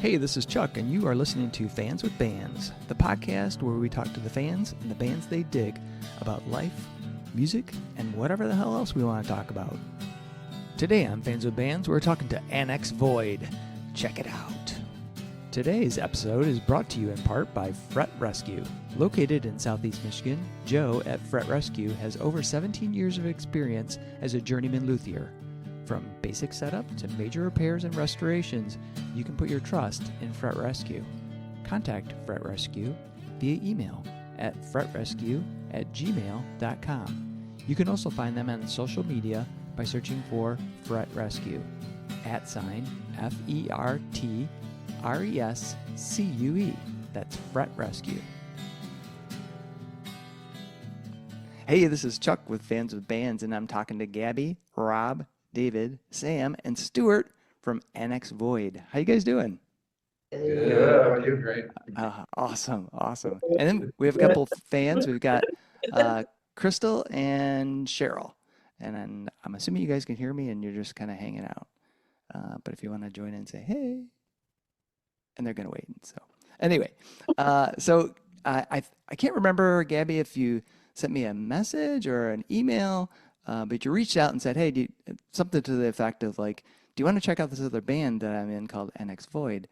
Hey, this is Chuck, and you are listening to Fans with Bands, the podcast where we talk to the fans and the bands they dig about life, music, and whatever the hell else we want to talk about. Today on Fans with Bands, we're talking to Annex Void. Check it out. Today's episode is brought to you in part by Fret Rescue. Located in Southeast Michigan, Joe at Fret Rescue has over 17 years of experience as a journeyman luthier. From basic setup to major repairs and restorations, you can put your trust in Fret Rescue. Contact Fret Rescue via email at fretrescue@gmail.com. You can also find them on social media by searching for Fret Rescue, @FERTRESCUE. That's Fret Rescue. Hey, this is Chuck with Fans with Bands, and I'm talking to Gabby, Rob, David, Sam, and Stewart from Annex Void. How you guys doing? Good. How are you? Great. Awesome. And then we have a couple fans. We've got Crystal and Cheryl. And then I'm assuming you guys can hear me and you're just kind of hanging out. But if you want to join in and say, hey, and they're going to wait. So anyway, so I can't remember, Gabby, if you sent me a message or an email. But you reached out and said, hey, something to the effect of like, do you want to check out this other band that I'm in called Annex Void?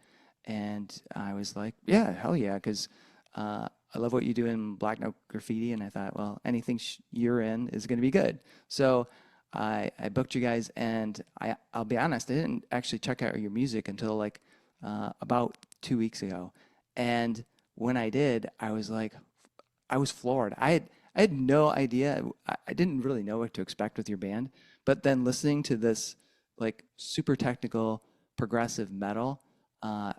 And I was like, yeah, hell yeah, because I love what you do in Black Note Graffiti. And I thought, well, anything you're in is going to be good. So I booked you guys, and I'll be honest, I didn't actually check out your music until like about 2 weeks ago. And when I did, I was like, I was floored. I had no idea. I didn't really know what to expect with your band, but then listening to this like super technical progressive metal, I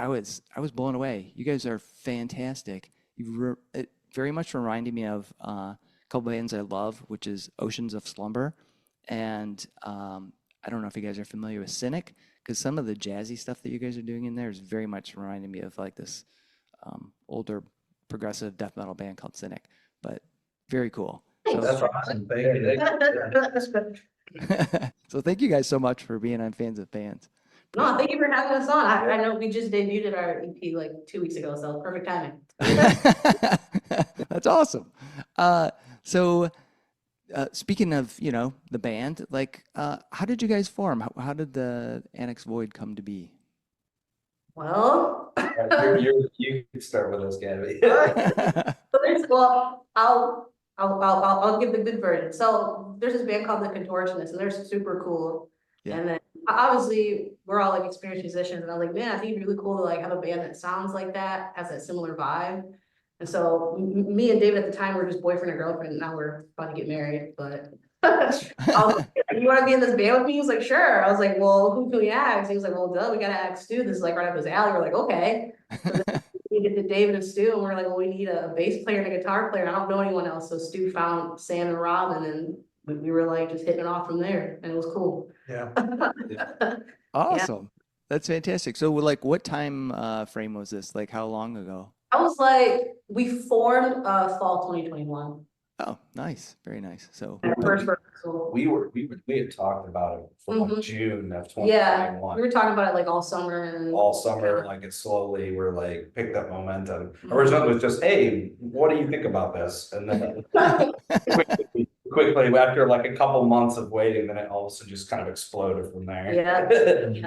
was blown away. You guys are fantastic. It very much reminded me of a couple bands I love, which is Oceans of Slumber, and I don't know if you guys are familiar with Cynic, because some of the jazzy stuff that you guys are doing in there is very much reminding me of like this older progressive death metal band called Cynic, but very cool. So, That's awesome. Thank you. so thank you guys so much for being on Fans of Bands. No, thank you for having us on. I know we just debuted our EP like 2 weeks ago, so perfect timing. That's awesome. So speaking of, the band, like, how did you guys form? How did the Annex Void come to be? Well, You can start with us, Gabby. well, I'll give the good version. So there's this band called The Contortionists, and they're super cool. Yeah. And then obviously we're all like experienced musicians, and I was like, man, I think it'd be really cool to like have a band that sounds like that, has that similar vibe. And so me and David at the time were just boyfriend and girlfriend, and now we're about to get married. But I was like, you want to be in this band with me? He was like, sure. I was like, well, who can we ask? He was like, well, duh, we gotta ask Stu. This is like right up his alley. We're like, okay. So we get to David and Stu, and we're like, well, we need a bass player and a guitar player. I don't know anyone else. So Stu found Sam and Rob, and then we were like just hitting it off from there, and it was cool. Yeah. Awesome. Yeah. That's fantastic. So like what time frame was this? Like how long ago? I was like, we formed fall 2021. Oh, nice. Very nice. So first we had talked about it for like June of 2021. Yeah, we were talking about it like all summer and like it slowly we're like picked up momentum. Originally it was just, hey, what do you think about this? And then quickly after like a couple months of waiting, then it also just kind of exploded from there. Yeah. Then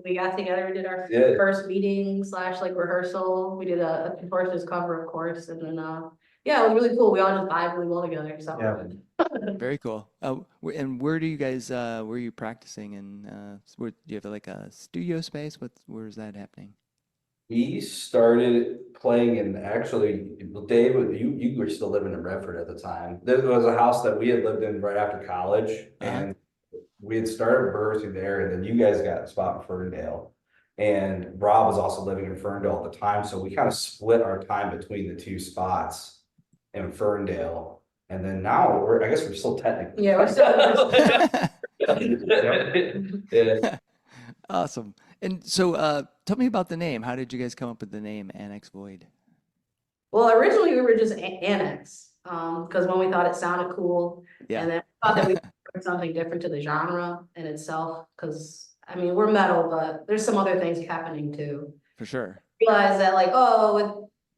we got together, we did our first meeting / like rehearsal. We did a Contortionist cover, of course, and then yeah, it was really cool. We all just vibe really well together. So yeah. Very cool. And where do you guys where are you practicing? And do you have like a studio space? Where is that happening? We started playing in actually, Dave, you were still living in Redford at the time. There was a house that we had lived in right after college, and we had started rehearsing there, and then you guys got a spot in Ferndale. And Rob was also living in Ferndale at the time, so we kind of split our time between the two spots in Ferndale. And then now I guess we're still technically. Yeah, we're still. Yeah. Awesome. And so tell me about the name. How did you guys come up with the name Annex Void? Well, originally we were just Annex, because when we thought it sounded cool, and then I thought that we bring something different to the genre in itself, because I mean, we're metal, but there's some other things happening too. For sure. Realize that like, oh, with,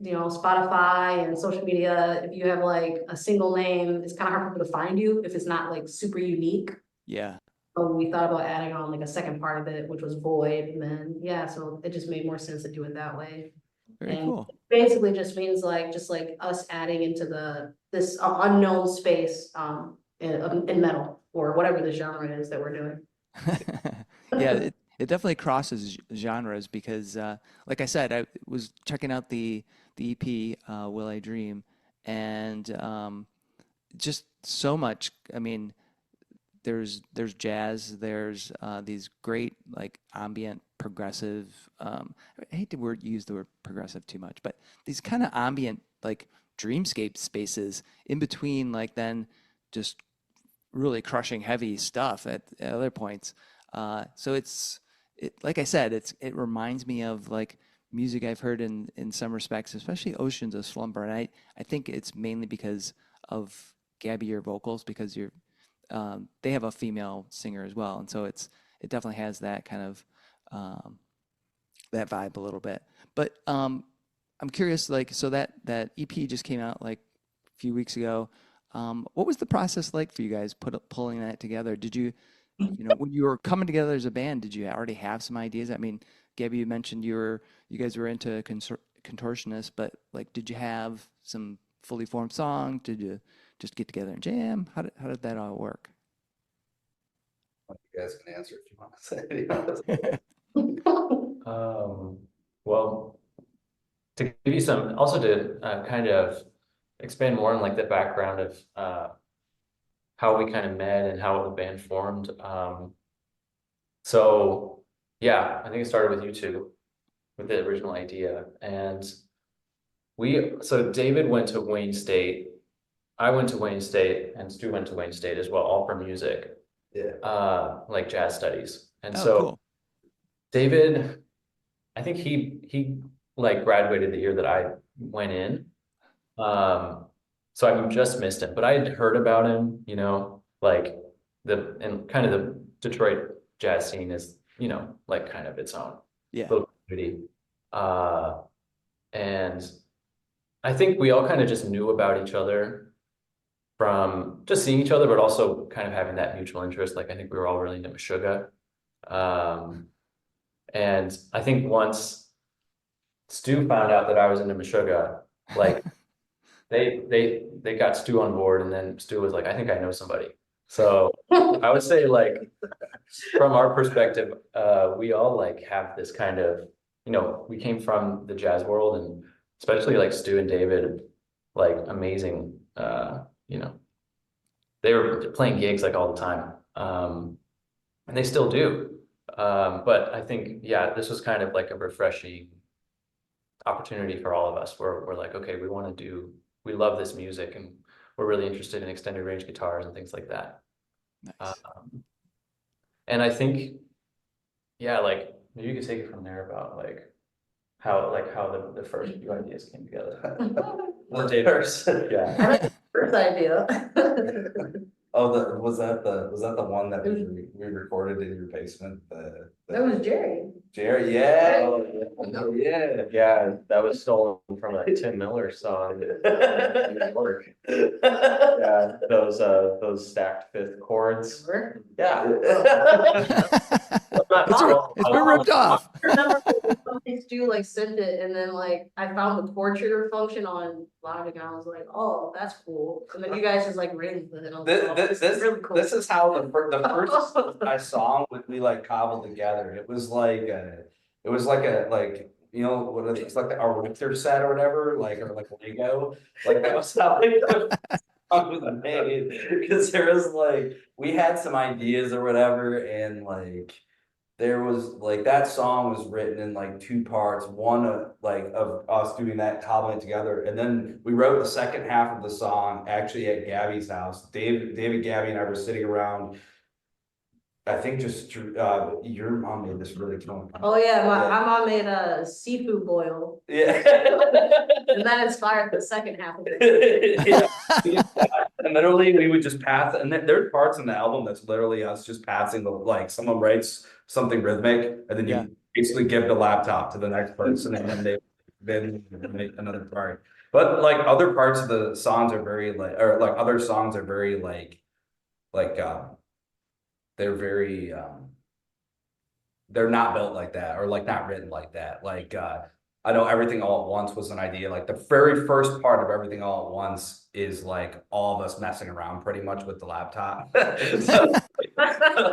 Spotify and social media, if you have like a single name, it's kind of hard for people to find you if it's not like super unique. Yeah. So we thought about adding on like a second part of it, which was Void, and then, yeah, so it just made more sense to do it that way. Very And cool. basically just means like, just like us adding into this unknown space, in metal, or whatever the genre is that we're doing. Yeah, it definitely crosses genres because, like I said, I was checking out the EP, Will I Dream, and just so much. I mean, there's jazz, there's these great like ambient progressive. I hate to use the word progressive too much, but these kind of ambient like dreamscape spaces in between, like then just really crushing heavy stuff at other points. So like I said, it reminds me of like music I've heard in some respects, especially Oceans of Slumber. And I think it's mainly because of Gabby, your vocals, because they have a female singer as well, and so it definitely has that kind of um, that vibe a little bit. But I'm curious, like, so that EP just came out like a few weeks ago. What was the process like for you guys pulling that together? Did when you were coming together as a band, did you already have some ideas? I mean, Gabby, you mentioned you guys were into contortionist, but like, did you have some fully formed song? Did you just get together and jam? How did that all work? You guys can answer if you want to say. Well, to give you some, also to kind of expand more on like the background of how we kind of met and how the band formed. So yeah, I think it started with you two with the original idea. And so David went to Wayne State, I went to Wayne State, and Stu went to Wayne State as well, all for music, like jazz studies. And Oh, so cool. David, I think he like graduated the year that I went in. So I just missed him, but I had heard about him, like and kind of the Detroit jazz scene is, like kind of its own Yeah. little community. And I think we all kind of just knew about each other from just seeing each other, but also kind of having that mutual interest. Like I think we were all really into Meshuggah. And I think once Stu found out that I was into Meshuggah, like they got Stu on board, and then Stu was like, I think I know somebody. So I would say like from our perspective, we all like have this kind of, we came from the jazz world, and especially like Stu and David, like amazing, they were playing gigs like all the time. And they still do. But I think, yeah, this was kind of like a refreshing opportunity for all of us where we're like, okay, we love this music, and we're really interested in extended range guitars and things like that. Nice. And I think, yeah, like maybe you could take it from there about like how the first few ideas came together. Yeah. First idea. Oh, was that the one that we recorded in your basement? That was Jerry. Jerry, yeah. Oh, yeah, that was stolen from a Tim Miller song. Yeah, those stacked fifth chords. Yeah. It's been ripped off. I remember Stu like sent it, and then like I found the chord trigger function on Logic, and I was like, oh, that's cool. And then you guys just like ran with it. And I was like, oh, this is really cool. This is how the first I song we like cobbled together. It was like what are these, like our Richter set or whatever, or like Lego, like that was how was made, because there was like we had some ideas or whatever, and like there was like that song was written in like two parts, one of us doing that, cobbling it together, and then we wrote the second half of the song actually at Gabby's house. David, Gabby, and I were sitting around I think just, your mom made this really killing. Oh yeah, Yeah. my mom made a seafood boil, Yeah. and that inspired the second half of it. Yeah. And literally, we would just pass, and there's parts in the album that's literally us just passing the, like, someone writes something rhythmic, and then Yeah. you basically give the laptop to the next person, and then they then make another part. But like other parts of the songs are very like, or like other songs are very like they're very they're not built like that, or like not written like that. Like I know Everything All at Once was an idea. Like the very first part of Everything All at Once is like all of us messing around pretty much with the laptop. So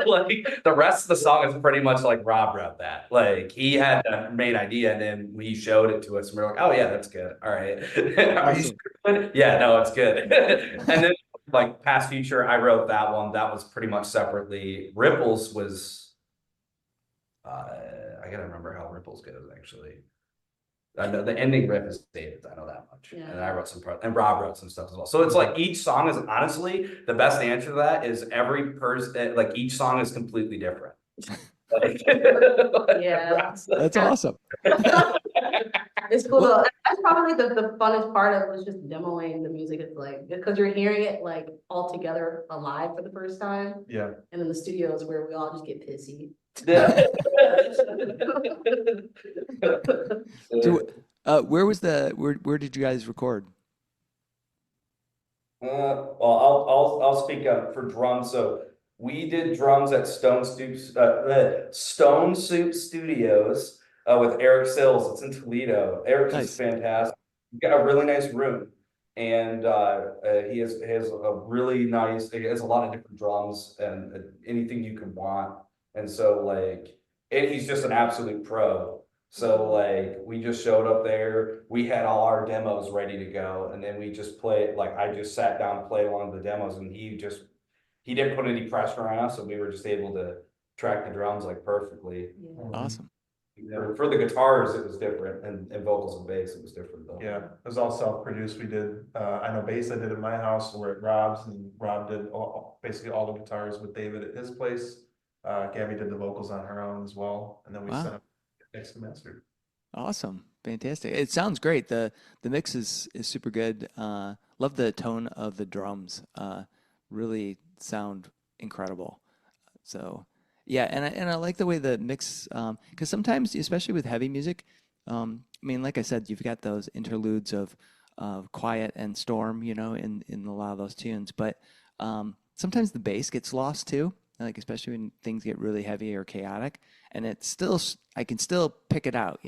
like the rest of the song is pretty much like Rob wrote that. Like he had the main idea and then we showed it to us and we are like, oh yeah, that's good. All right. Are you Awesome. good? Yeah, no, it's good. And then like Past Future, I wrote that one. That was pretty much separately. Ripples was I gotta remember how Ripples goes actually. I know the ending riff is David's, I know that much. Yeah. And I wrote some part, and Rob wrote some stuff as well. So it's like each song is honestly the best answer to that is every person, like each song is completely different. Like, Yeah. That's awesome. It's cool though. That's probably the funnest part of it was just demoing the music. It's like, because you're hearing it like all together alive for the first time. Yeah. And in the studios where we all just get pissy. So, where did you guys record? Well, I'll speak up for drums. So we did drums at Stone Soup Studios with Eric Sills. It's in Toledo. Eric's Nice. just fantastic. He's got a really nice room, and he has a really nice. He has a lot of different drums and anything you can want. And so like, and he's just an absolute pro. So like we just showed up there, we had all our demos ready to go, and then we just played, like I just sat down, played along the demos, and he didn't put any pressure on us, so we were just able to track the drums like perfectly. Yeah. Awesome. For the guitars, it was different, and vocals and bass, it was different though. Yeah, it was all self-produced. We did, I know bass I did at my house, we're at Rob's, and Rob did basically all the guitars with David at his place. Gabby did the vocals on her own as well, and then we Wow. sent them mixed and mastered. Awesome. Fantastic. It sounds great. The mix is super good. Love the tone of the drums. Really sound incredible. So yeah, and I like the way the mix, because sometimes, especially with heavy music, I mean, like I said, you've got those interludes of quiet and storm, in a lot of those tunes. But sometimes the bass gets lost too, like especially when things get really heavy or chaotic, and I can still pick it out,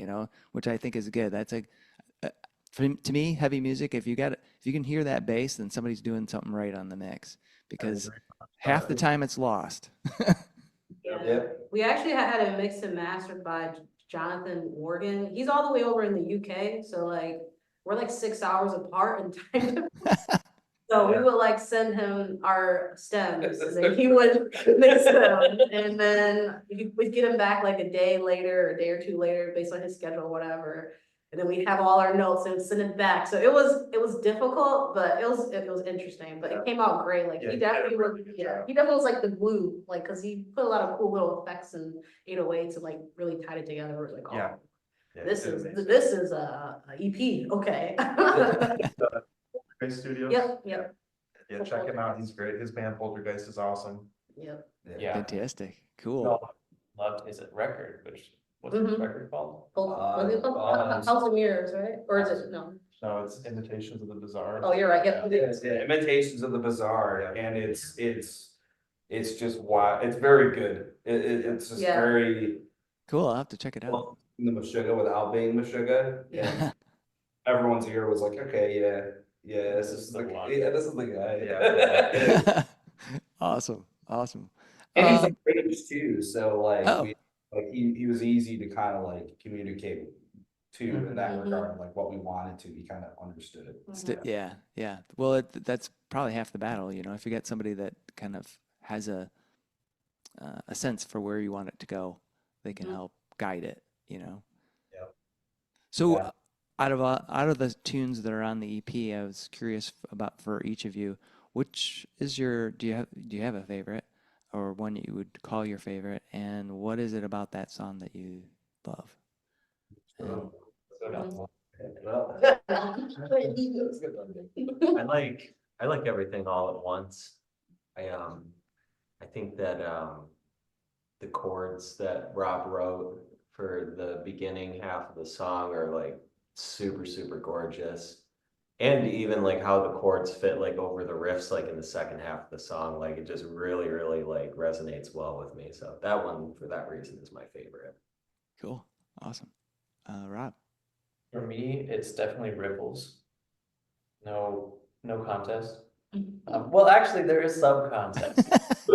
which I think is good. That's to me, heavy music. If you can hear that bass, then somebody's doing something right on the mix, because half the time it's lost. Yeah. We actually had it mixed and mastered by Jonathan Morgan. He's all the way over in the UK, so like we're like 6 hours apart in time. So we would like send him our stems, and then he would mix them, and then we'd get him back like a day later, or a day or two later, based on his schedule, whatever. And then we'd have all our notes and send it back. So it was difficult, but it was interesting. But it came out great. Like he definitely was like the glue, like because he put a lot of cool little effects and 808s and like really tied it together. It was like, oh, Yeah. this is a EP. Okay. Bass Studios. Yep. Yeah, check him out. He's great. His band Poltergeist is awesome. Yep. Yeah. Fantastic. Cool. No, loved his record, what's his record called? What's it called? House of Mirrors, right? Or is it no? No, it's Invitations of the Bizarre. Oh, you're right. Yep. Yeah, Imitations of the Bizarre, and it's just wild. It's very good. It's just very Cool. I'll have to check it out. well in the Meshuggah without being Meshuggah. Yeah. Everyone's ear was like, okay, yeah, this is the guy. Yeah. Awesome. And he's like British too, so like Oh. he was easy to kind of like communicate to in that Mhm. regard, like what we wanted to. He kind of understood it. Yeah. Well, that's probably half the battle, if you get somebody that kind of has a sense for where you want it to go, they can help guide it, Yeah. So Yeah. out of the tunes that are on the EP, I was curious about for each of you, which is do you have a favorite, or one you would call your favorite, and what is it about that song that you love? And I like everything all at once. I think that the chords that Rob wrote for the beginning half of the song are like super gorgeous. And even like how the chords fit like over the riffs like in the second half of the song, like it just really like resonates well with me. So that one for that reason is my favorite. cool, awesome. Rob. For me, it's definitely Ripples. No contest. Well, actually, there is some contest.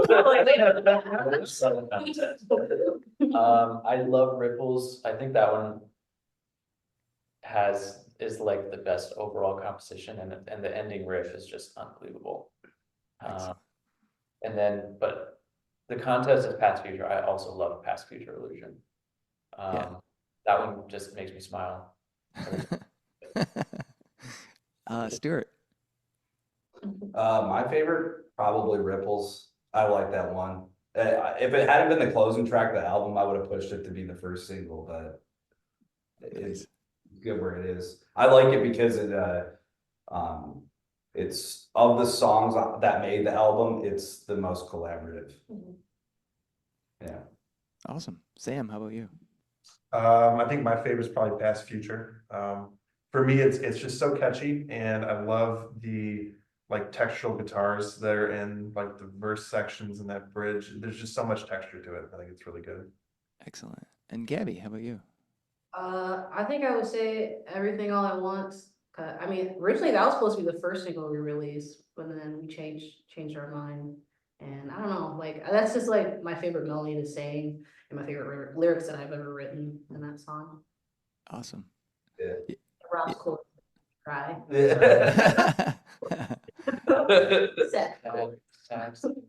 There is some contest. I love Ripples. I think that one is like the best overall composition, and the ending riff is just unbelievable. Excellent. And then, but the contest is Past Future. I also love Past Future Illusion. Yeah. That one just makes me smile. Stewart. My favorite, probably Ripples. I like that one. If it hadn't been the closing track of the album, I would have pushed it to be the first single, but it's good where it is. I like it because it's of the songs that made the album, it's the most collaborative. Yeah. Awesome. Sam, how about you? I think my favorite is probably Past Future. For me, it's just so catchy, and I love the like textural guitars that are in like the verse sections and that bridge. There's just so much texture to it. I think it's really good. Excellent. And Gabby, how about you? I think I would say Everything All at Once. I mean, originally that was supposed to be the first single we released, but then we changed our mind. And I don't know, like that's just like my favorite melody to sing and my favorite lyrics that I've ever written in that song. Awesome. Yeah. Rob's cool. Cry. Yeah. Sad.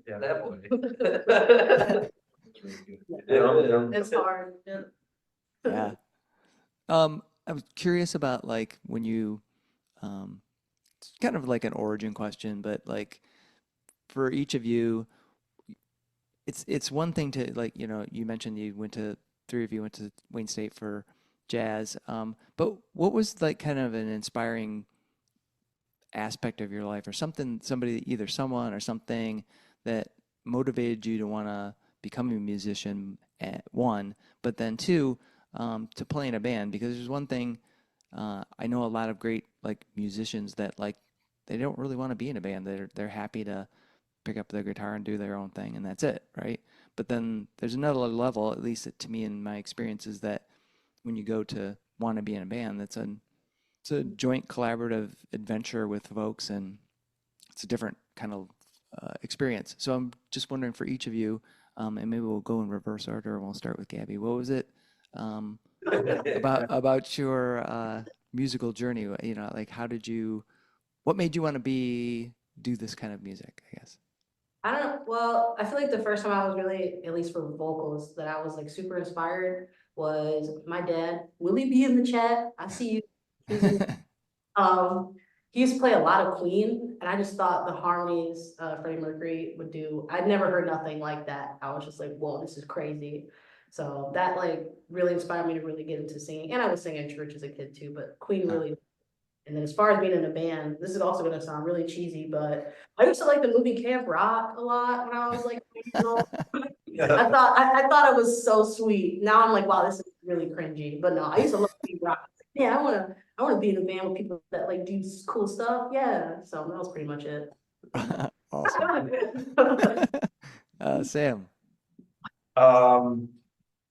Yeah. That boy. It's hard. Yeah. Yeah. I was curious about like when you, it's kind of like an origin question, but like for each of you, it's one thing to like, you mentioned three of you went to Wayne State for jazz. But what was like kind of an inspiring aspect of your life or either someone or something that motivated you to want to become a musician at one, but then two, to play in a band? Because there's one thing, I know a lot of great like musicians that like they don't really want to be in a band. They're happy to pick up their guitar and do their own thing, and that's it, right? But then there's another level, at least to me in my experience, is that when you go to want to be in a band, it's a joint collaborative adventure with folks, and it's a different kind of experience. So I'm just wondering for each of you, and maybe we'll go in reverse order, and we'll start with Gabby. What was it about your musical journey? Like what made you want to do this kind of music, I guess? I don't know. Well, I feel like the first time I was really, at least for vocals, that I was like super inspired was my dad. Will he be in the chat? I see you. He's in, he used to play a lot of Queen, and I just thought the harmonies Freddie Mercury would do. I'd never heard nothing like that. I was just like, whoa, this is crazy. So that like really inspired me to really get into singing. And I was singing in church as a kid too, but Queen really. And then as far as being in a band, this is also gonna sound really cheesy, but I used to like the movie Camp Rock a lot when I was like 8 years old. I thought it was so sweet. Now I'm like, wow, this is really cringy. But no, I used to love Camp Rock. Yeah, I wanna be in a band with people that like do cool stuff. Yeah. So that was pretty much it. Awesome. Sam.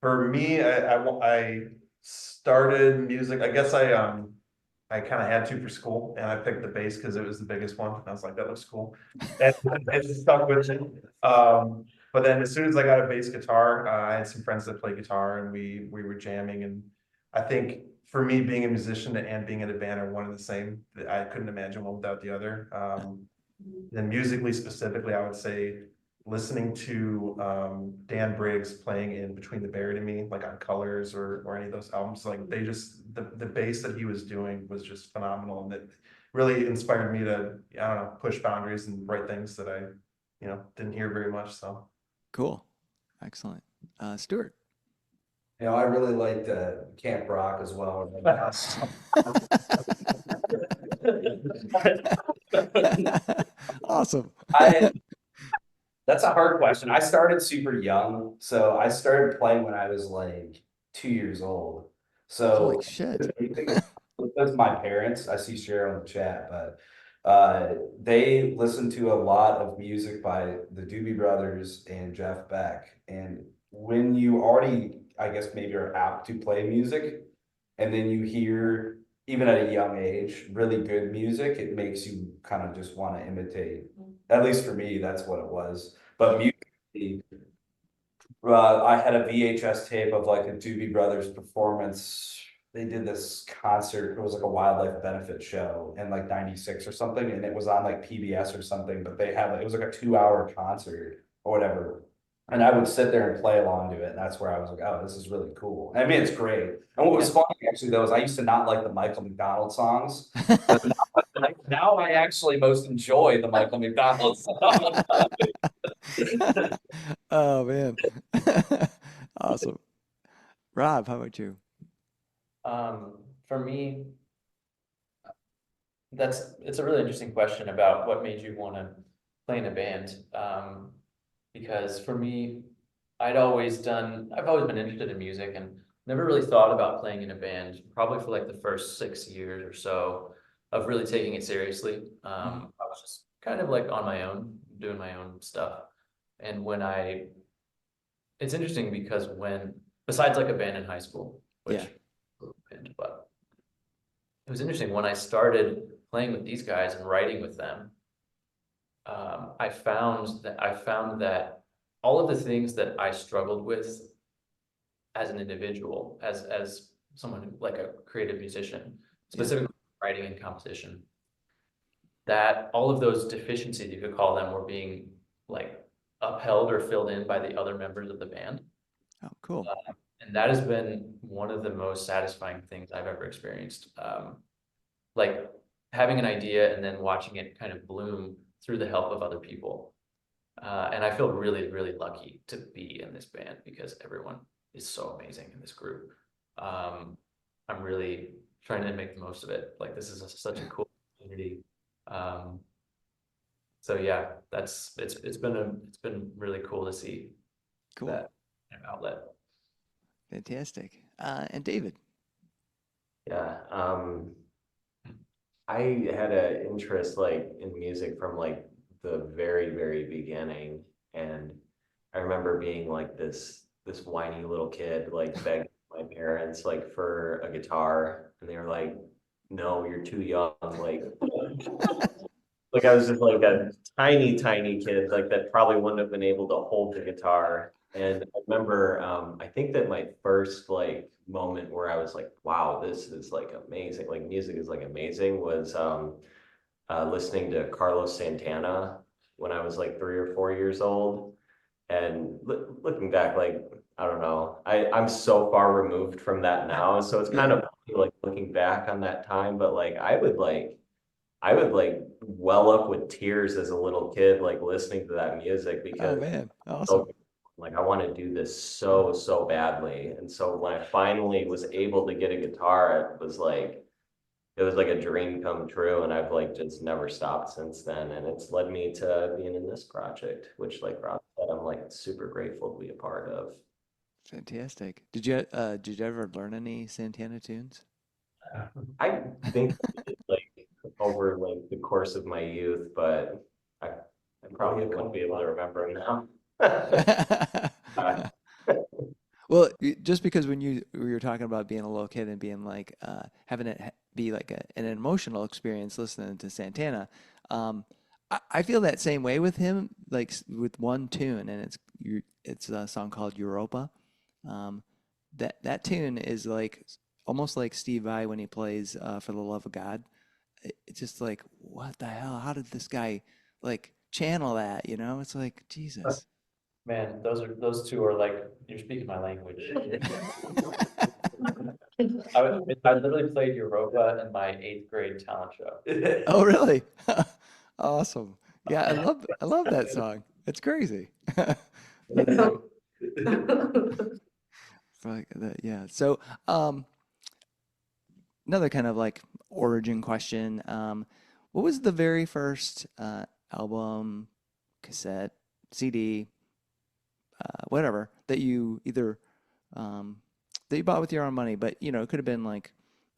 For me, I started music. I guess I kind of had to for school, and I picked the bass because it was the biggest one. I was like, that looks cool, and it stuck with me. But then as soon as I got a bass guitar, I had some friends that played guitar, and we were jamming. And I think for me, being a musician and being in a band are one and the same. I couldn't imagine one without the other. Then musically specifically, I would say listening to Dan Briggs playing in Between the Buried and Me, like on Colors or any of those albums, like they just the bass that he was doing was just phenomenal, and it really inspired me to, I don't know, push boundaries and write things that I didn't hear very much. So Cool. Excellent. Stewart. You know, I really liked Camp Rock as well. Awesome. I That's a hard question. I started super young, so I started playing when I was like 2 years old. Holy So shit. because my parents, I see Cheryl in the chat, but they listen to a lot of music by the Doobie Brothers and Jeff Beck. And when you already, I guess maybe are apt to play music, and then you hear, even at a young age, really good music, it makes you kind of just want to imitate. At least for me, that's what it was. But musically, I had a VHS tape of like a Doobie Brothers performance. They did this concert. It was like a wildlife benefit show in like '96 or something, and it was on like PBS or something. But they had it was like a 2 hour concert or whatever. And I would sit there and play along to it, and that's where I was like, "Oh, this is really cool." I mean, it's great. And what was funny actually though is I used to not like the Michael McDonald songs, but now I actually most enjoy the Michael McDonald songs. Oh man. Awesome. Rob, how about you? For me, it's a really interesting question about what made you want to play in a band. Because for me, I've always been interested in music and never really thought about playing in a band, probably for like the first 6 years or so of really taking it seriously. I was just kind of like on my own, doing my own stuff. And it's interesting because besides like a band in high school, which, but it was interesting when I started playing with these guys and writing with them. I found that all of the things that I struggled with as an individual, as someone like a creative musician, specifically writing and composition, that all of those deficiencies, you could call them, were being like upheld or filled in by the other members of the band. Oh, cool. And that has been one of the most satisfying things I've ever experienced. Like having an idea and then watching it kind of bloom through the help of other people. And I feel really, really lucky to be in this band because everyone is so amazing in this group. I'm really trying to make the most of it. Like this is such a cool community. So yeah, it's been really cool to see that kind of outlet. Fantastic. And David. Yeah, I had an interest like in music from like the very, very beginning. And I remember being like this whiny little kid, like begging my parents like for a guitar. And they were like, no, you're too young. Like I was just like a tiny, tiny kid, like that probably wouldn't have been able to hold the guitar. And I remember, I think that my first like moment where I was like, wow, this is like amazing, like music is like amazing, was listening to Carlos Santana when I was like 3 or 4 years old. And looking back, like, I don't know, I'm so far removed from that now. So it's kind of like looking back on that time, but like I would like well up with tears as a little kid, like listening to that music because Oh man, awesome. like I want to do this so, so badly. And so when I finally was able to get a guitar, it was like a dream come true. And I've like just never stopped since then. And it's led me to being in this project, which like Rob said, I'm like super grateful to be a part of. Fantastic. Did you ever learn any Santana tunes? I think like over like the course of my youth, but I probably wouldn't be able to remember them now. Well, just because when you were talking about being a little kid and being like having it be like an emotional experience listening to Santana, I feel that same way with him, like with one tune, and it's a song called Europa. Um, that tune is like almost like Steve Vai when he plays "For the Love of God." It's just like, what the hell? How did this guy like channel that? You know, it's like Jesus. Man, those two are like, you're speaking my language. I literally played Europa in my 8th grade talent show. Oh, really? Awesome. Yeah, I love that song. It's crazy. Like that, yeah. So, another kind of like origin question. What was the very first album, cassette, CD, whatever that you either um, that you bought with your own money, but you know it could have been like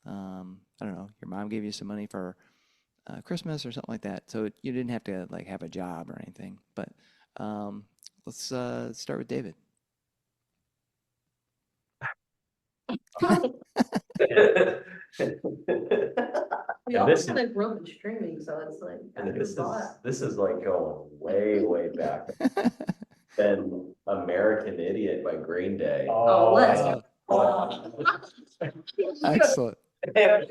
I don't know, your mom gave you some money for Christmas or something like that, so you didn't have to like have a job or anything. But um, let's start with David. We And all this kind of grew up in streaming, so it's like. And after thought. this is like going way back. Than American Idiot by Green Day. Oh, let's. Excellent. That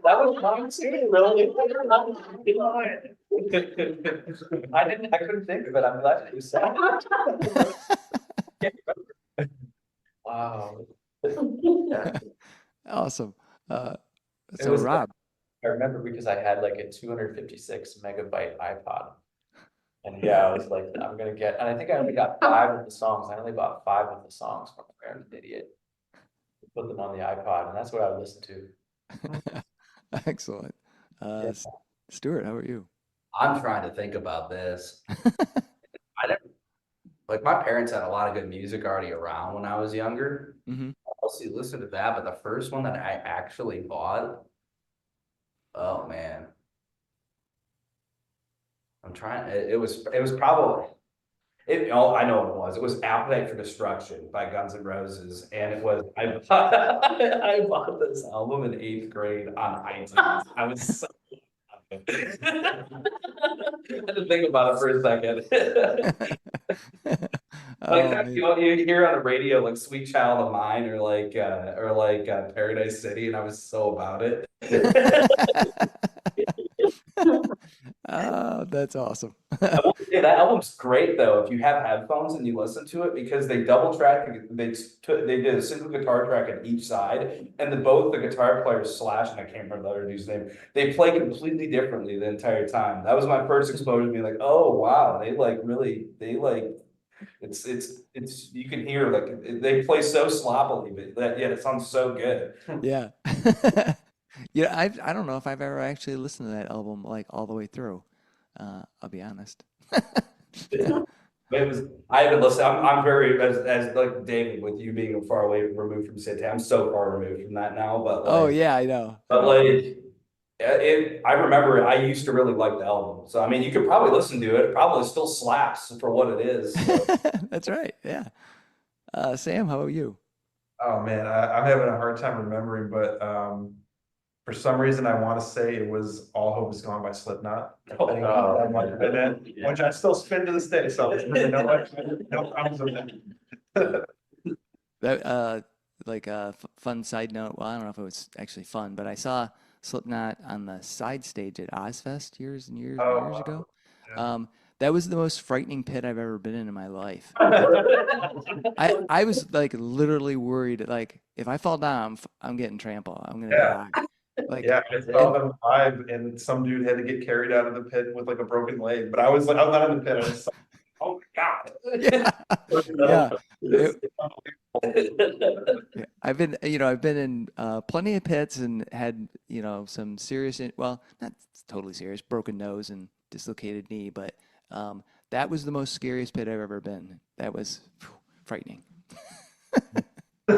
was mine too, really. I couldn't think of it. I'm glad that you said it. Wow. Awesome. It So was Rob, I remember because I had like a 256 megabyte iPod. And yeah, I was like, I'm gonna get, and I think I only got 5 of the songs. I only bought 5 of the songs from American Idiot. Put them on the iPod, and that's what I would listen to. excellent. Yeah. Stewart, how are you? I'm trying to think about this. I didn't like my parents had a lot of good music already around when I was younger. Mm-hmm. I'll see, listen to that, but the first one that I actually bought, oh man, I'm trying. It was probably it. Oh, I know what it was. It was "Appetite for Destruction" by Guns N' Roses, and it was I bought, I bought this album in 8th grade on iTunes. I was so I had to think about it for a second. Oh, Like man. you hear on the radio like "Sweet Child of Mine" or Paradise City, and I was so about it. Oh, that's awesome. I will say that album's great though if you have headphones and you listen to it because they double track. They did a single guitar track on each side, and both the guitar players Slash and I can't remember the other dude's name. They play completely differently the entire time. That was my first exposure to being like, oh wow, it's you can hear like they play so sloppily, but yet it sounds so good. Yeah. Yeah, I don't know if I've ever actually listened to that album like all the way through. I'll be honest. But it was I haven't listened. I'm very as like David with you being far away removed from City. I'm so far removed from that now, but Oh like yeah, I know. but like I remember I used to really like the album. So I mean you could probably listen to it. It probably still slaps for what it is. So. That's right. Yeah. Sam, how about you? Oh man, I'm having a hard time remembering, but for some reason I want to say it was "All Hope Is Gone" by Slipknot. Oh, That might have been it, which I still spin to this day. So you know what? No problems with that. That like a fun side note. Well, I don't know if it was actually fun, but I saw Slipknot on the side stage at Ozfest years and years and years ago. Yeah. That was the most frightening pit I've ever been in my life. I was like literally worried, like if I fall down, I'm getting trampled. I'm gonna Yeah. die. Like, Yeah, I saw them live, and some dude had to get carried out of the pit with like a broken leg. But I was not in the pit. I just, oh my god. yeah, yeah. Yeah. I've been in plenty of pits and had, some serious, well, not totally serious, broken nose and dislocated knee, but that was the most scariest pit I've ever been. That was frightening. You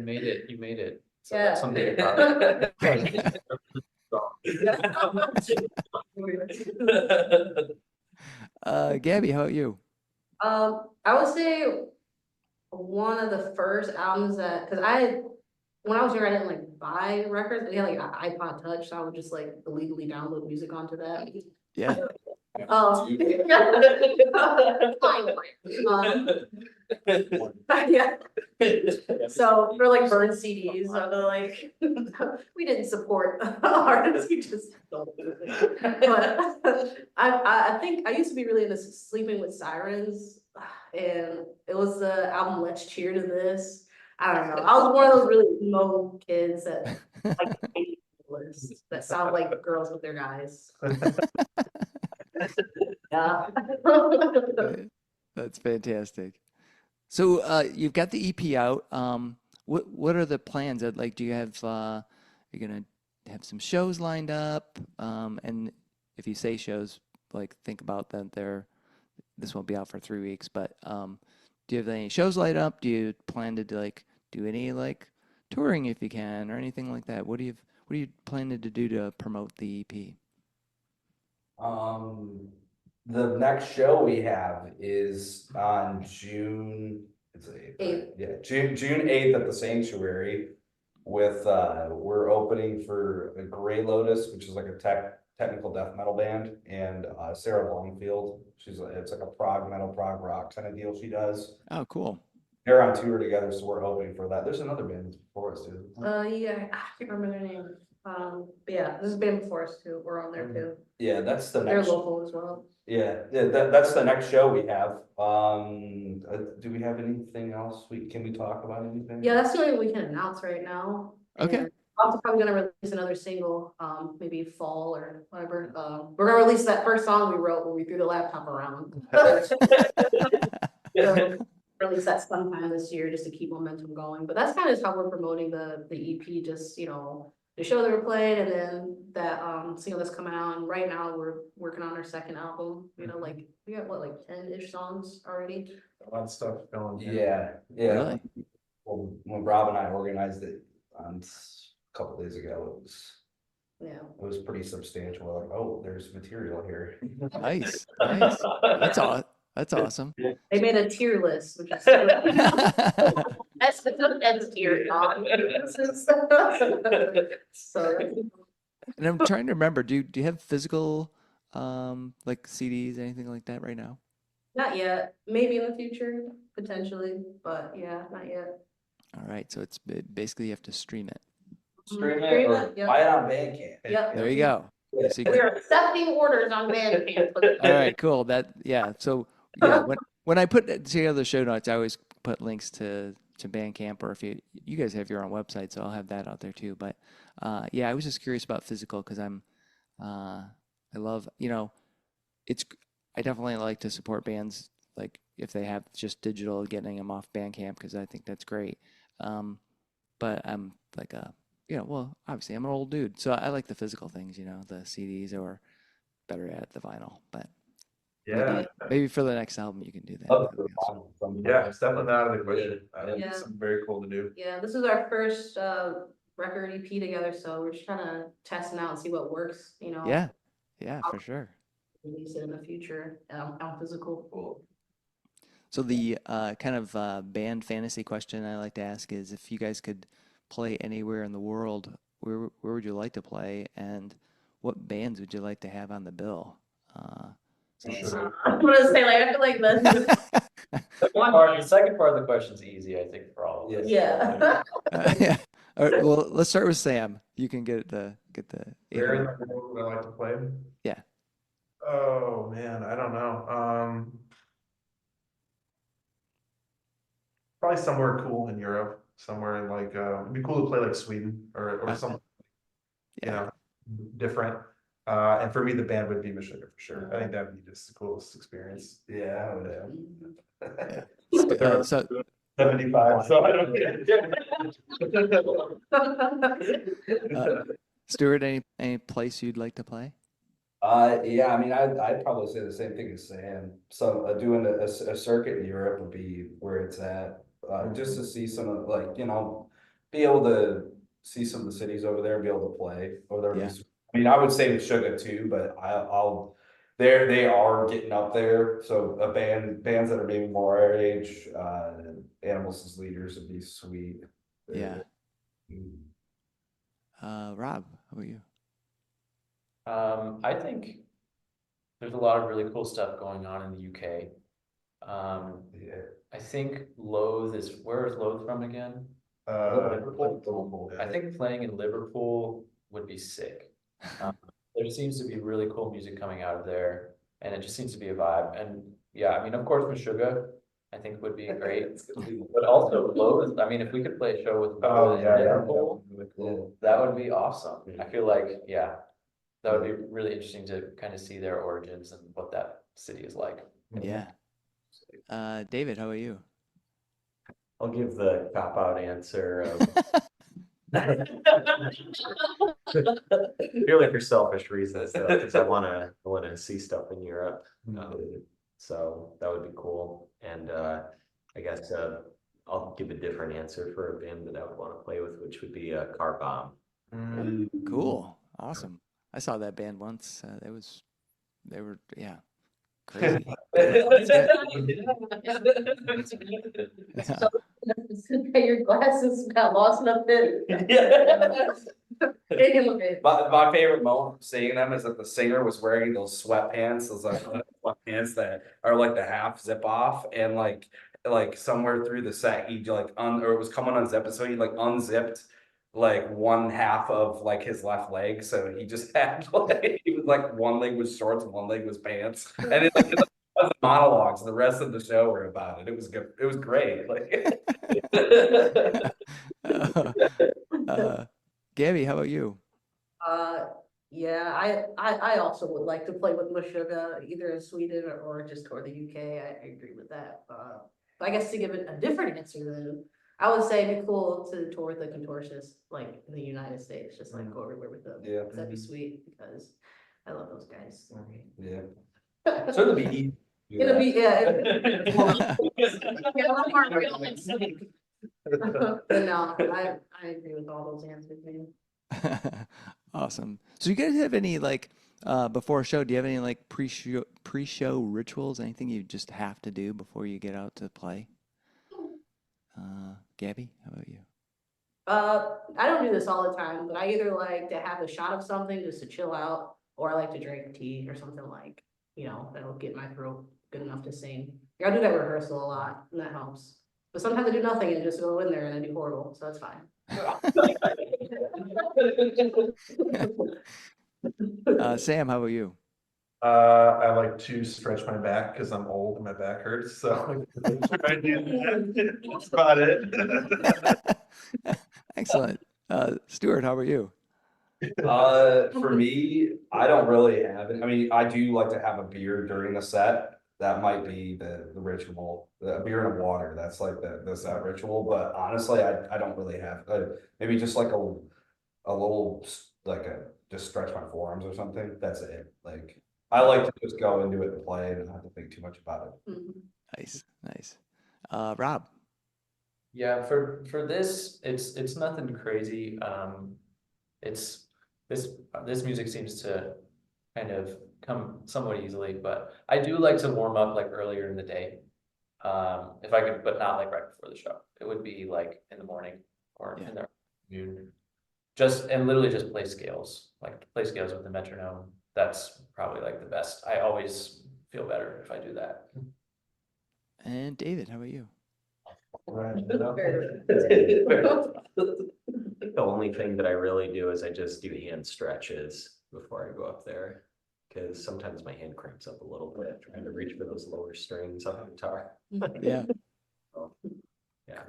made it. You made it. So Yeah. that's something about Gabby, how about you? I would say one of the first albums because when I was younger, I didn't like buy records. I had like an iPod Touch, so I would just like illegally download music onto that. Yeah. Yeah. So for like burned CDs, so they're like, we didn't support artists, we just. But I think I used to be really into Sleeping with Sirens, and it was the album Let's Cheer to This. I don't know. I was one of those really emo kids that like list that sound like girls with their guys. Yeah. That's fantastic. So you've got the EP out. What are the plans? Like, do you have you're gonna have some shows lined up? And if you say shows, like think about that this won't be out for 3 weeks, but do you have any shows lined up? Do you plan to do any like touring if you can or anything like that? What are you planning to do to promote the EP? The next show we have is on June, it's eighth, right? Eighth. Yeah, June 8th at the Sanctuary with, we're opening for a Gray Lotus, which is like a technical death metal band, and Sarah Longfield. It's like a prog metal, prog rock kind of deal she does. Oh, cool. They're on tour together, so we're hoping for that. There's another band that's before us too. Yeah, I can't remember their name. But yeah, this has been before us too. We're on there too. Yeah, that's the They're next. local as well. Yeah, that's the next show we have. Do we have anything else? Can we talk about anything? Yeah, that's the only we can announce right now. Okay. And also probably gonna release another single, maybe fall or whatever. We're gonna release that first song we wrote when we threw the laptop around. So, release that sometime this year just to keep momentum going. But that's kind of how we're promoting the EP, just, you know, the show that we're playing and then that single that's coming out. And right now we're working on our second album, you know, like we got what, like 10-ish songs already. A lot of stuff going. Yeah. Really? Well, when Rob and I organized it a couple days ago, Yeah. it was pretty substantial. We're like, oh, there's material here. Nice. Nice. That's awesome. They made a tier list, which is that's the tier song. So And I'm trying to remember, do you have physical like CDs, anything like that right now? not yet, maybe in the future, potentially, but yeah, not yet. All right, so basically you have to stream it. Stream it or Yep. buy it on Bandcamp. Yep. There you go. Yeah. So you We are accepting orders on Bandcamp. all right, cool. So yeah, when I put together the show notes, I always put links to Bandcamp, or if you guys have your own website, so I'll have that out there too. But yeah, I was just curious about physical because I love, you know, I definitely like to support bands like if they have just digital, getting them off Bandcamp because I think that's great. But I'm like well, obviously I'm an old dude, so I like the physical things, you know, the CDs or better at the vinyl. But Yeah, maybe for the next album you can do that. Love That'd be awesome. yeah, it's definitely not out of the question. Yeah. Something very cool to do. Yeah, this is our first record EP together, so we're just trying to test it out and see what works, you know. Yeah, for sure. Release it in the future on physical. Cool. So the kind of band fantasy question I like to ask is if you guys could play anywhere in the world, where would you like to play, and what bands would you like to have on the bill? I'm gonna say like I feel like the The second part of the question is easy, I think, for all of us. yeah. Yeah. All right, well, let's start with Sam. You can get the. Where in the world would I like to play? Yeah. Oh, man, I don't know. Probably somewhere cool in Europe, somewhere in like, it'd be cool to play like Sweden or something, you know, different. And for me, the band would be Meshuggah for sure. I think that'd be just the coolest experience. Yeah, So 75, so I don't. Stewart, any place you'd like to play? Yeah, I mean, I'd probably say the same thing as Sam. So doing a circuit in Europe would be where it's at. Just to see some of, like, you know, be able to see some of the cities over there and be able to play over there. Yeah. I mean, I would say Meshuggah too, but they are getting up there. So bands that are maybe more our age, Animals as Leaders would be sweet. Yeah. Rob, how about you? I think there's a lot of really cool stuff going on in the UK. Yeah. I think where is Loathe from again? I think playing in Liverpool would be sick. There seems to be really cool music coming out of there, and it just seems to be a vibe. And yeah, I mean, of course, Meshuggah, I think would be great. But also Loathe, I mean, if we could play a show with Loathe in Liverpool, that would be awesome. I feel like, yeah, that would be really interesting to kind of see their origins and what that city is like. Yeah. David, how about you? I'll give the cop-out answer of purely for selfish reasons, though, because I wanna see stuff in Europe. So that would be cool. And I guess I'll give a different answer for a band that I would want to play with, which would be a Car Bomb. Cool. Awesome. I saw that band once. They were, yeah, crazy. That's good. Yeah. Your glasses got lost in a bit. My favorite moment of seeing them is that the singer was wearing those sweatpants, those like sweatpants that are like the half zip off, and like somewhere through the set he like or it was coming unzipped, so he like unzipped like one half of like his left leg, so he just had like he was like one leg was shorts and one leg was pants, and it like monologues. The rest of the show were about it. It was good. It was great. Like. Gabby, how about you? Yeah, I also would like to play with Meshuggah, either in Sweden or just toward the UK. I agree with that. But I guess to give it a different answer, then I would say it'd be cool to tour with the Contortionists, like in the United States, just like go everywhere with them. Yeah. That'd be sweet because I love those guys. Yeah. So it'll be easy. It'll be, yeah. Yeah, a lot more realistic. But no, I agree with all those answers, man. Awesome. So you guys have any like before a show, do you have any like pre-show rituals? Anything you just have to do before you get out to play? Gabby, how about you? I don't do this all the time, but I either like to have a shot of something just to chill out, or I like to drink tea or something like, that'll get my throat good enough to sing. I do that rehearsal a lot, and that helps. But sometimes I do nothing and just go in there and I do horrible, so that's fine. Sam, how about you? I like to stretch my back because I'm old and my back hurts, so I do that. That's about it. Excellent. Stewart, how about you? For me, I don't really have it. I mean, I do like to have a beer during the set. That might be the ritual. A beer and a water. That's like the set ritual. But honestly, I don't really have. Maybe just like a little just stretch my forearms or something. That's it. Like I like to just go into it and play and not have to think too much about it. Nice, nice. Rob. Yeah, for this, it's nothing crazy. It's this music seems to kind of come somewhat easily, but I do like to warm up like earlier in the day. If I could, but not like right before the show. It would be like in the morning or in the afternoon. And literally just play scales, like play scales with the metronome. That's probably like the best. I always feel better if I do that. And David, how about you? The only thing that I really do is I just do hand stretches before I go up there, because sometimes my hand cramps up a little bit trying to reach for those lower strings on the guitar. Yeah. Yeah.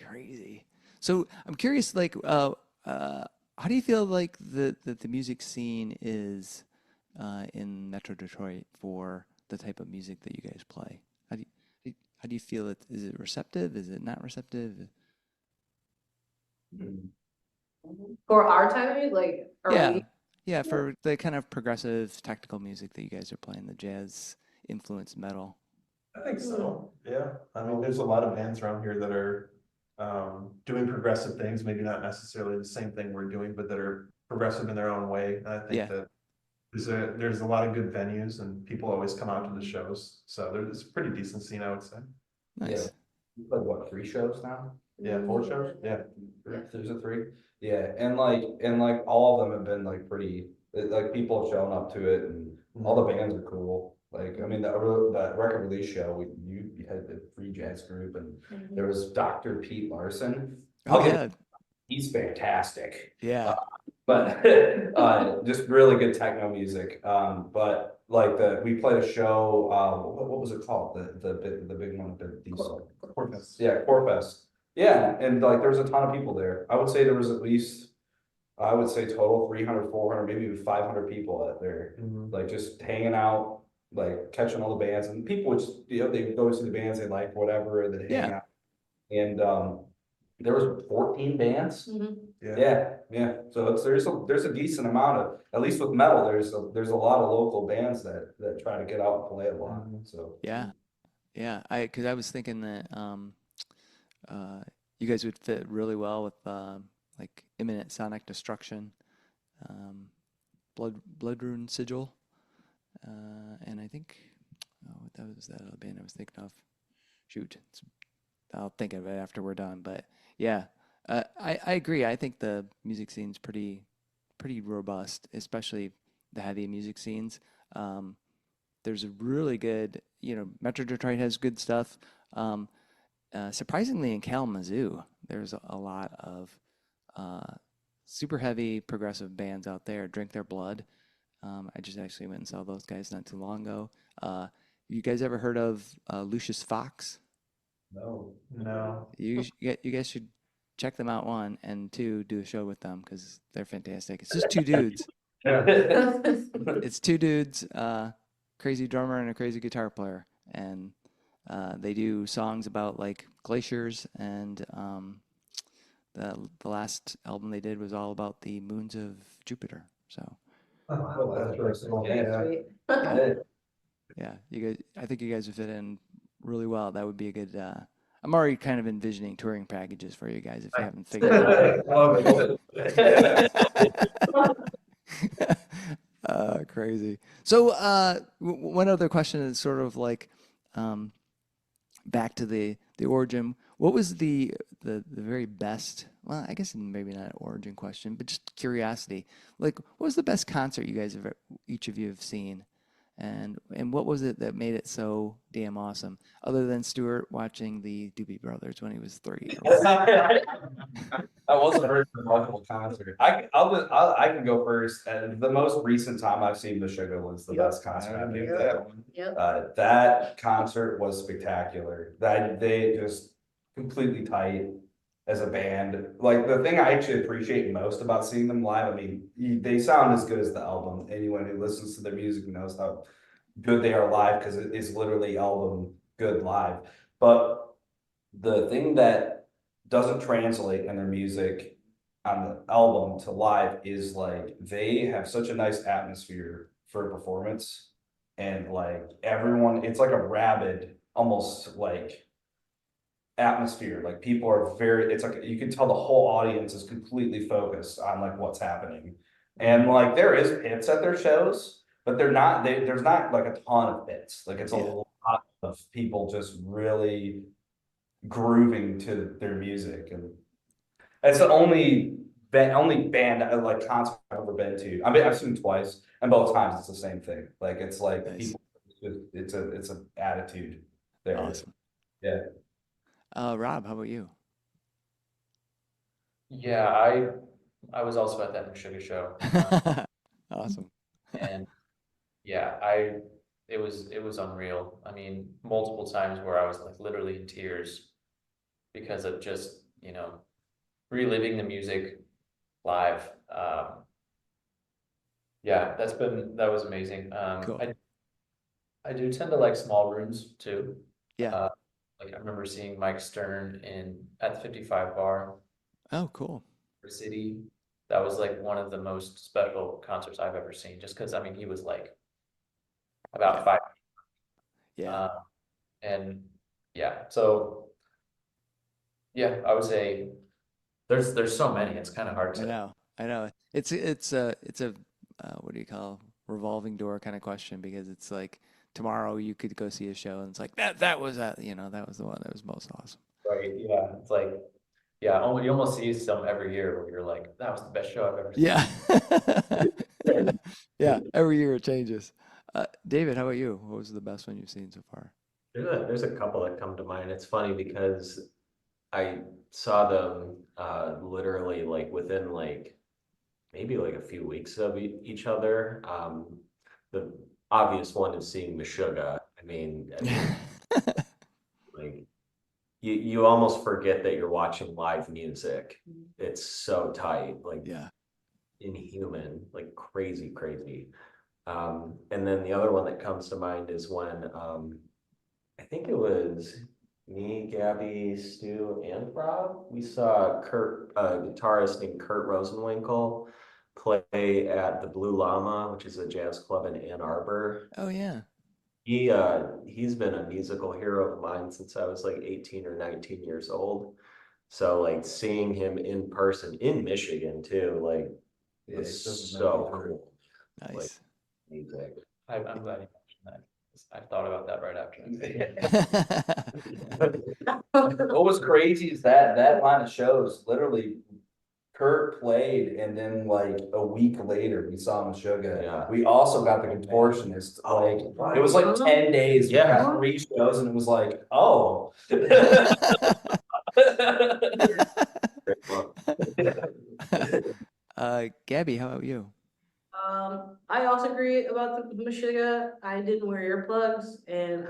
Crazy. So I'm curious, like, how do you feel like the music scene is in Metro Detroit for the type of music that you guys play? How do you feel it? Is it receptive? Is it not receptive? For our type of music, like, Yeah, for the kind of progressive technical music that you guys are playing, the jazz influenced metal. I think so. Yeah. I mean, there's a lot of bands around here that are doing progressive things, maybe not necessarily the same thing we're doing, but that are progressive in their own way. And I think that there's a lot of good venues and people always come out to the shows. So there's a pretty decent scene, I would say. Nice. Yeah. You played what, 3 shows now? Yeah, 4 shows? Yeah. There's a 3. Yeah, and like all of them have been like pretty, like people have shown up to it and all the bands are cool. Like, I mean, that record release show, you had the Free Jazz Group and there was Dr. Pete Larson. He's fantastic. Yeah. But just really good techno music. But like we played a show, what was it called? The big one, the diesel. Corpus. Yeah, Corpus. Yeah, and like there was a ton of people there. I would say there was at least I would say total 300, 400, maybe even 500 people out there, like just hanging out, like catching all the bands, and people would just, they go to the bands they like, whatever, and then hang Yeah. out. And there was 14 bands. Yeah. So there's a decent amount of, at least with metal, there's a lot of local bands that try to get out and play a lot. So Yeah. Because I was thinking that you guys would fit really well with like Imminent Sonic Destruction, Blood Rune Sigil, and I think that was that other band I was thinking of. Shoot, I'll think of it after we're done. But yeah, I agree. I think the music scene's pretty robust, especially the heavy music scenes. There's a really good, Metro Detroit has good stuff. Surprisingly, in Kalamazoo, there's a lot of super heavy progressive bands out there. Drink Their Blood. I just actually went and saw those guys not too long ago. You guys ever heard of Lucius Fox? No. You guys should check them out, one, and two, do a show with them because they're fantastic. It's just two dudes. It's two dudes, crazy drummer and a crazy guitar player, and they do songs about like glaciers, and the last album they did was all about the moons of Jupiter. So oh, that's really cool. Very Yeah. sweet. yeah, I think you guys would fit in really well. That would be a good. I'm already kind of envisioning touring packages for you guys if you haven't figured it out. Crazy. So, one other question is sort of like, back to the origin. What was the very best? Well, I guess maybe not an origin question, but just curiosity. Like, what was the best concert you guys have each of you have seen, and what was it that made it so damn awesome? Other than Stewart watching the Doobie Brothers when he was 3 or whatever. I wasn't heard of multiple concert. I can go first. And the most recent time I've seen Meshuggah was the best concert I've been to. Yep. That concert was spectacular. They just completely tight as a band. Like the thing I actually appreciate most about seeing them live, I mean, they sound as good as the album. Anyone who listens to their music knows how good they are live because it is literally album good live. But the thing that doesn't translate in their music on the album to live is like they have such a nice atmosphere for a performance, and like everyone, it's like a rabid, almost like atmosphere. Like people are very, it's like you can tell the whole audience is completely focused on like what's happening. And like there is hits at their shows, but there's not like a ton of hits. Like it's a lot of people just really grooving to their music, and it's the only band like concert I've ever been to. I mean, I've seen twice, and both times it's the same thing. Like it's like Nice. people, it's an attitude there. Awesome. Yeah. Rob, how about you? Yeah, I was also at that Meshuggah show. Awesome. And yeah, it was unreal. I mean, multiple times where I was like literally in tears because of just, reliving the music live. Yeah, that was amazing. Cool. I do tend to like small rooms too. Yeah. Like I remember seeing Mike Stern at the 55 bar Oh, cool. for City. That was like one of the most special concerts I've ever seen, just because I mean he was like about 5. Yeah. And yeah, so yeah, I would say there's so many. It's kind of hard I to. know. It's a what do you call, revolving door kind of question, because it's like tomorrow you could go see a show and it's like that was that was the one that was most awesome. Right. Yeah. It's like, yeah, you almost see some every year where you're like, that was the best show I've ever seen. Yeah. Yeah. Every year it changes. David, how about you? What was the best one you've seen so far? There's a couple that come to mind. It's funny because I saw them literally like within like maybe like a few weeks of each other. The obvious one is seeing Meshuggah. I mean, like you almost forget that you're watching live music. It's so tight. Like Yeah. inhuman, like crazy, crazy. And then the other one that comes to mind is when I think it was me, Gabby, Stu, and Rob. We saw a guitarist named Kurt Rosenwinkel, play at the Blue Llama, which is a jazz club in Ann Arbor. Oh yeah. He's been a musical hero of mine since I was like 18 or 19 years old. So like seeing him in person in Michigan too, like Yeah, was it doesn't so matter. cool. Like Nice. music. I'm glad you mentioned that. 'Cause I thought about that right after. What was crazy is that line of shows, literally, Kurt played, and then like a week later, we saw Meshuggah. Yeah. We also got the contortionist, like, it was like 10 days, we Yeah. got 3 shows, and it was like, oh. Gabby, how about you? I also agree about the Meshuggah. I didn't wear earplugs and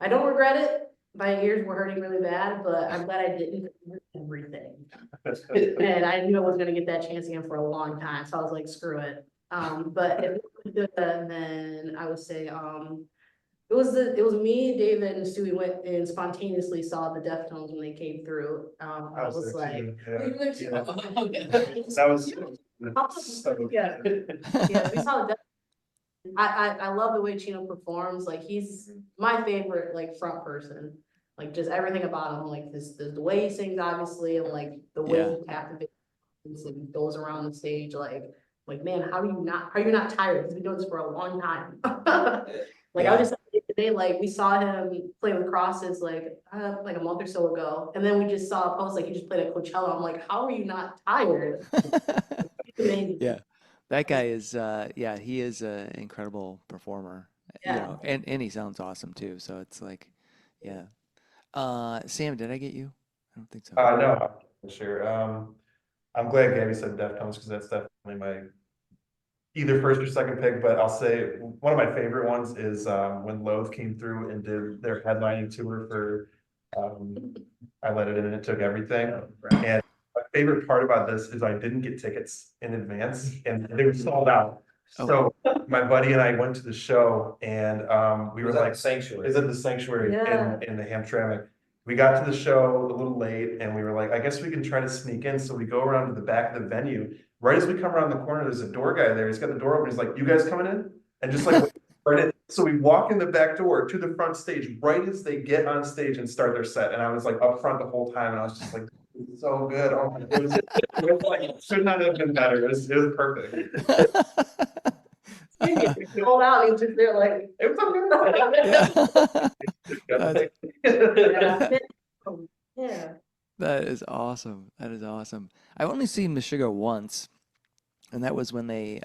I don't regret it. My ears were hurting really bad, but I'm glad I didn't hear everything. And I knew I wasn't gonna get that chance again for a long time, so I was like, screw it. But if it was good, then I would say, it was me, David, and Stu. We went and spontaneously saw the Deftones when they came through. I was there like, too, "Oh, you were there too?" yeah. Okay. That was. Yeah. Yeah, we saw the I love the way Chino performs. Like he's my favorite like front person. Like just everything about him, like this the way he sings, obviously, and like the way Yeah. he captivates and goes around the stage. Like man, how are you not tired? He's been doing this for a long time. Like I Yeah. was just saying today, like we saw him play with Crosses like a month or so ago, and then we just saw a post like he just played at Coachella. I'm like, how are you not tired? It's amazing. Yeah. That guy is yeah, he is an incredible performer. You Yeah. know, and he sounds awesome too. So it's like, yeah. Sam, did I get you? I don't think so. No, for sure. I'm glad Gabby said Deftones because that's definitely my either first or second pick, but I'll say one of my favorite ones is when Loathe came through and did their headlining tour for I Let It In and It Took Everything. And my favorite part about this is I didn't get tickets in advance and they were sold out. Oh. So my buddy and I went to the show and we were Was at like, the Sanctuary. is it the Sanctuary Yeah. in the Hamtramck? We got to the show a little late and we were like, I guess we can try to sneak in. So we go around to the back of the venue. Right as we come around the corner, there's a door guy there. He's got the door open. He's like, you guys coming in? And just like, so we walk in the back door to the front stage right as they get on stage and start their set. And I was like up front the whole time. And I was just like, this is so good. Oh my, it could not have been better. It was perfect. Hold out, he was just there like, It was so good. That's- yeah. That is awesome. That is awesome. I've only seen Meshuggah once, and that was when they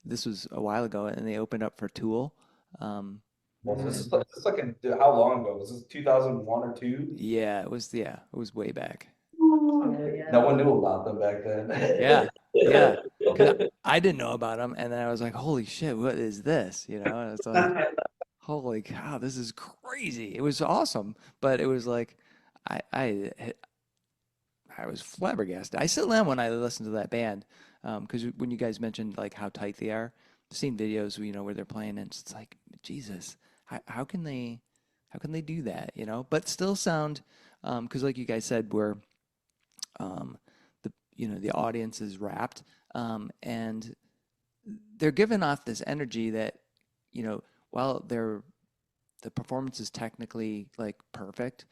this was a while ago, and they opened up for Tool. Well, this is like how long ago? Was this 2001 or 2? Yeah, it was way back. No one knew about them back then. Yeah, yeah. 'Cause I didn't know about them, and then I was like, "Holy shit, what is this?" You know, and it's like, "Holy cow, this is crazy!" It was awesome, but it was like, I I I was flabbergasted. I still am when I listen to that band, because when you guys mentioned like how tight they are, I've seen videos, you know, where they're playing, and it's like, Jesus, how can they do that? You know, but still sound, because like you guys said, we're the the audience is wrapped, and they're giving off this energy that while the performance is technically like perfect,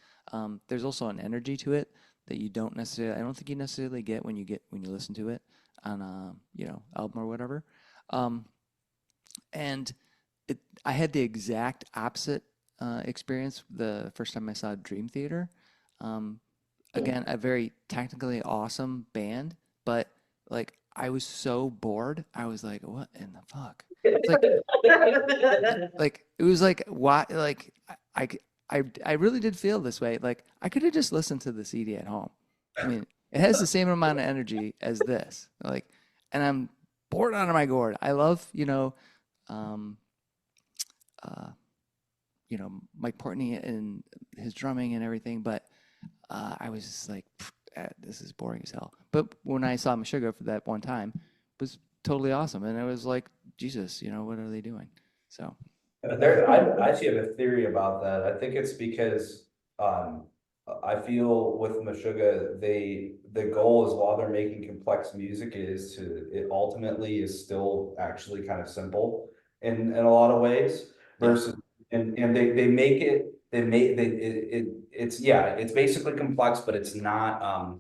there's also an energy to it that you don't necessarily I don't think you necessarily get when you listen to it on a album or whatever. And I had the exact opposite experience the first time I saw Dream Theater. Again, a very technically awesome band, but like I was so bored. I was like, what in the fuck? It's like it was like why like I really did feel this way. Like I could have just listened to the CD at home. I mean, it has the same amount of energy as this. Like, and I'm bored out of my gourd. I love, um, Mike Portney and his drumming and everything, but I was just like, this is boring as hell. But when I saw Meshuggah for that one time, it was totally awesome. And I was like, Jesus, what are they doing? So, I actually have a theory about that. I think it's because, I feel with Meshuggah, the goal is while they're making complex music it ultimately is still actually kind of simple in a lot of ways versus, and they make it, it's basically complex, but it's not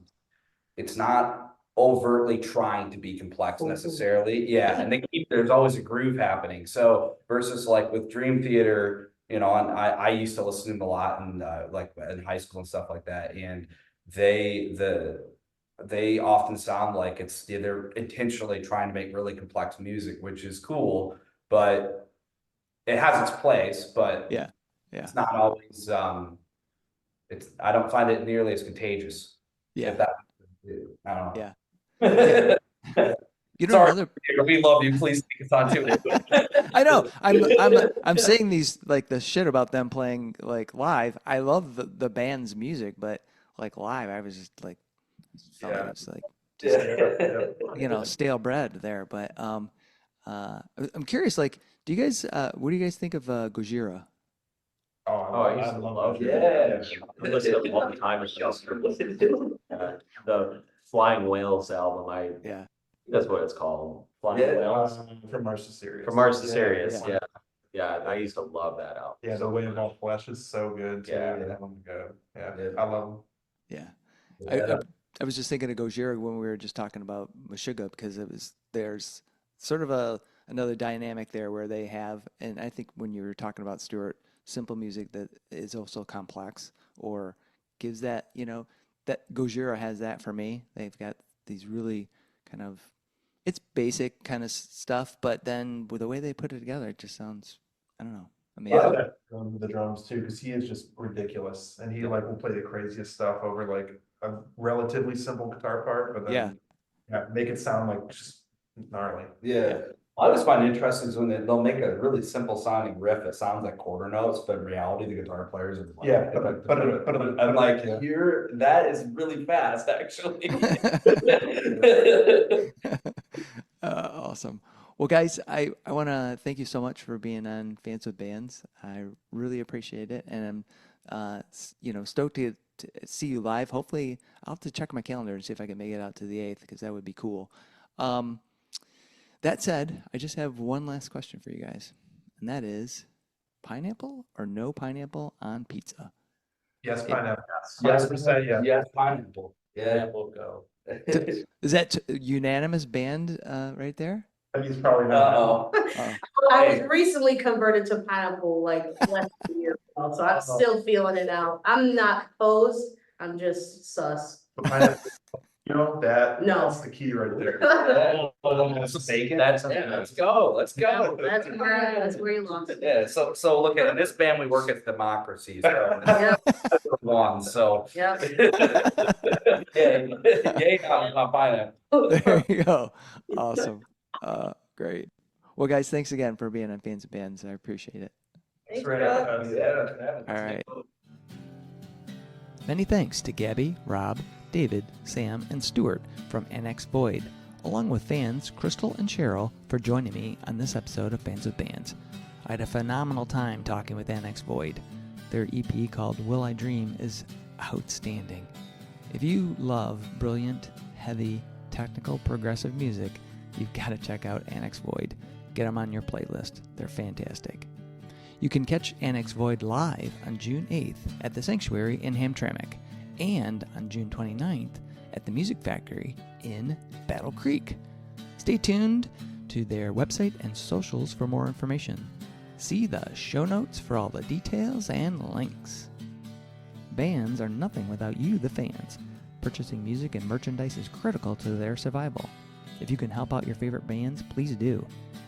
overtly trying to be complex necessarily. Yeah, and there's always a groove happening. So versus like with Dream Theater, and I used to listen to them a lot in like in high school and stuff like that. And they often sound like they're intentionally trying to make really complex music, which is cool, but it has its place, but yeah. it's not always I don't find it nearly as contagious. Yeah. If that I don't know. Yeah. Sorry, Another. we love you. Please take us on to it. I know. I'm saying these like the shit about them playing like live. I love the band's music, but like live, I was just like, felt like it was like just stale bread there. But I'm curious. Like, do you guys? What do you guys think of Gojira? Oh, I used to love Yeah. I listen to them all the time. The Flying Whales album, Yeah. that's what it's called. Flying Yeah. Whales. From Mars to Sirius. From Mars to Sirius, Yeah. yeah. I used to love that album. Yeah, the Way of All Flesh is so good too. Yeah. Oh my God. Yeah, Yeah. I love them. Yeah. Yeah. I was just thinking of Gojira when we were just talking about Meshuggah because there's sort of another dynamic there where they have, and I think when you were talking about Stewart, simple music that is also complex or gives that, that Gojira has that for me. They've got these really kind of, it's basic kind of stuff, but then with the way they put it together, it just sounds, I don't know, amazing. The drums too, because he is just ridiculous, and he like will play the craziest stuff over like a relatively simple guitar part, but then make it sound like just gnarly. Yeah. I just find it interesting is when they'll make a really simple sounding riff that sounds like quarter notes, but in reality, the guitar players are like, I'm like, that is really fast, actually. Awesome. Well, guys, I want to thank you so much for being on Fans with Bands. I really appreciate it, and I'm, stoked to see you live. Hopefully, I'll have to check my calendar and see if I can make it out to the 8th because that would be cool. That said, I just have one last question for you guys, and that is, pineapple or no pineapple on pizza? Yes, pineapple. Yes, 100% yes. Yes, pineapple. Yeah. We'll go. Is that unanimous band right there? He's probably not. Oh, I was recently converted to pineapple like less than a year ago, so I'm still feeling it out. I'm not opposed, I'm just sus. But pineapple, No. that's the key right there. That's bacon. Let's go. Let's go. That's where you lost it. Yeah, so look at in this band we work at democracy, so Yeah, one, so yeah. yay on pineapple. there you go. Awesome. Great. Well, guys, thanks again for being on Fans of Bands. I appreciate it. Thanks for having us. All right. Many thanks to Gabby, Rob, David, Sam, and Stewart from Annex Void, along with fans Crystal and Cheryl for joining me on this episode of Fans of Bands. I had a phenomenal time talking with Annex Void. Their EP called Will I Dream is outstanding. If you love brilliant, heavy, technical, progressive music, you've got to check out Annex Void. Get them on your playlist. They're fantastic. You can catch Annex Void live on June 8th at the Sanctuary in Hamtramck and on June 29th at the Music Factory in Battle Creek. Stay tuned to their website and socials for more information. See the show notes for all the details and links. Bands are nothing without you, the fans. Purchasing music and merchandise is critical to their survival. If you can help out your favorite bands, please do.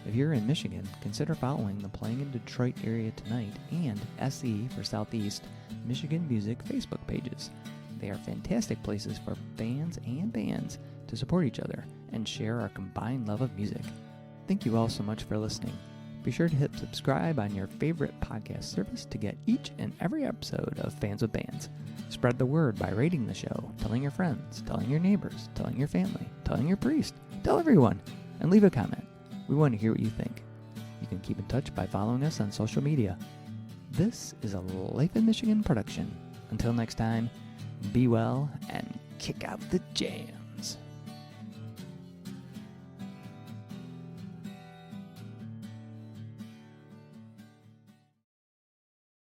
If you're in Michigan, consider following the Playing in Detroit Area Tonight and SE for Southeast Michigan Music Facebook pages. They are fantastic places for fans and bands to support each other and share our combined love of music. Thank you all so much for listening. Be sure to hit subscribe on your favorite podcast service to get each and every episode of Fans with Bands. Spread the word by rating the show, telling your friends, telling your neighbors, telling your family, telling your priest, tell everyone, and leave a comment. We want to hear what you think. You can keep in touch by following us on social media. This is a Life in Michigan production. Until next time, be well and kick out the jam.